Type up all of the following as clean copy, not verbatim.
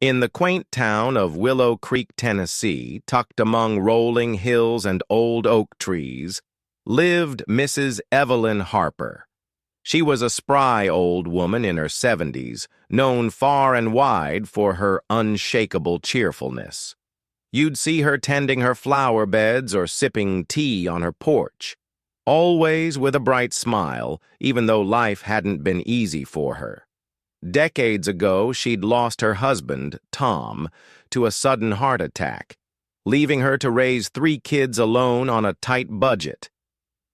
In the quaint town of Willow Creek, Tennessee, tucked among rolling hills and old oak trees, lived Mrs. Evelyn Harper. She was a spry old woman in her 70s, known far and wide for her unshakable cheerfulness. You'd see her tending her flower beds or sipping tea on her porch, always with a bright smile, even though life hadn't been easy for her. Decades ago, she'd lost her husband, Tom, to a sudden heart attack, leaving her to raise 3 kids alone on a tight budget.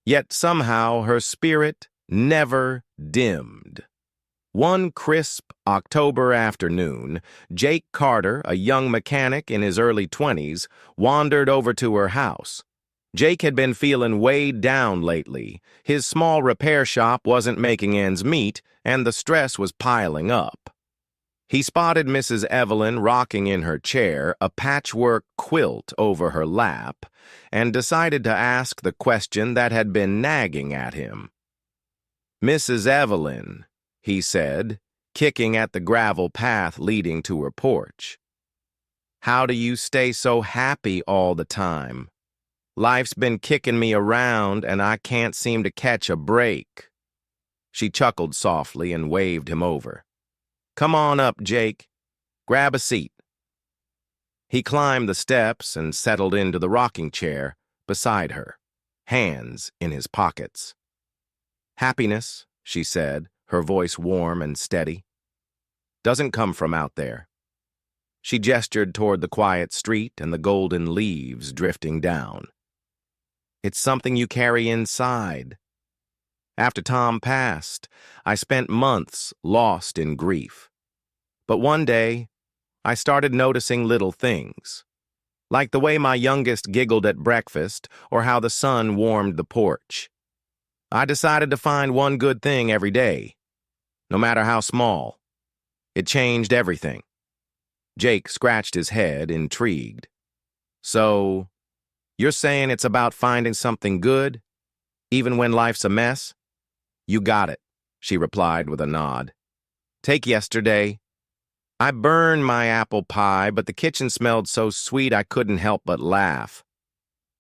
Yet somehow her spirit never dimmed. One crisp October afternoon, Jake Carter, a young mechanic in his early 20s, wandered over to her house. Jake had been feeling weighed down lately. His small repair shop wasn't making ends meet, and the stress was piling up. He spotted Mrs. Evelyn rocking in her chair, a patchwork quilt over her lap, and decided to ask the question that had been nagging at him. "Mrs. Evelyn," he said, kicking at the gravel path leading to her porch, "how do you stay so happy all the time? Life's been kicking me around, and I can't seem to catch a break." She chuckled softly and waved him over. "Come on up, Jake. Grab a seat." He climbed the steps and settled into the rocking chair beside her, hands in his pockets. "Happiness," she said, her voice warm and steady, "doesn't come from out there." She gestured toward the quiet street and the golden leaves drifting down. "It's something you carry inside. After Tom passed, I spent months lost in grief. But one day, I started noticing little things, like the way my youngest giggled at breakfast or how the sun warmed the porch. I decided to find one good thing every day, no matter how small. It changed everything." Jake scratched his head, intrigued. "So, you're saying it's about finding something good, even when life's a mess?" "You got it," she replied with a nod. "Take yesterday. I burned my apple pie, but the kitchen smelled so sweet I couldn't help but laugh.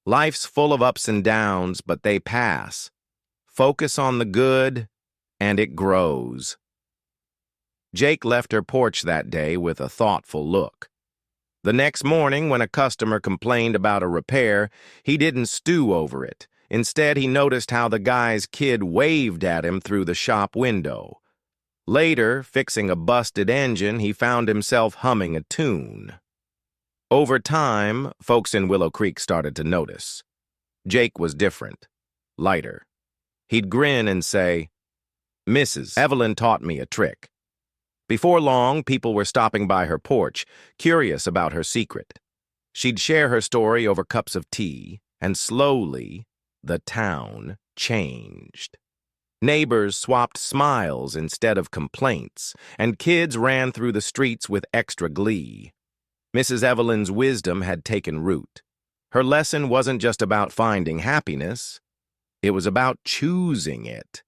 Life's full of ups and downs, but they pass. Focus on the good, and it grows." Jake left her porch that day with a thoughtful look. The next morning, when a customer complained about a repair, he didn't stew over it. Instead, he noticed how the guy's kid waved at him through the shop window. Later, fixing a busted engine, he found himself humming a tune. Over time, folks in Willow Creek started to notice. Jake was different, lighter. He'd grin and say, "Mrs. Evelyn taught me a trick." Before long, people were stopping by her porch, curious about her secret. She'd share her story over cups of tea, and slowly, the town changed. Neighbors swapped smiles instead of complaints, and kids ran through the streets with extra glee. Mrs. Evelyn's wisdom had taken root. Her lesson wasn't just about finding happiness. It was about choosing it.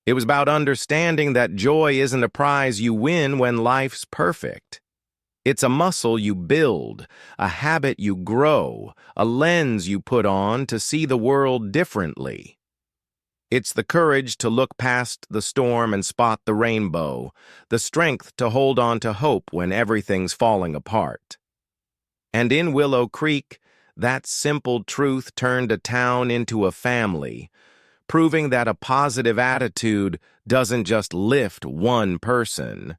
It was about understanding that joy isn't a prize you win when life's perfect. It's a muscle you build, a habit you grow, a lens you put on to see the world differently. It's the courage to look past the storm and spot the rainbow, the strength to hold on to hope when everything's falling apart. And in Willow Creek, that simple truth turned a town into a family, proving that a positive attitude doesn't just lift one person.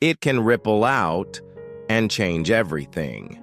It can ripple out and change everything.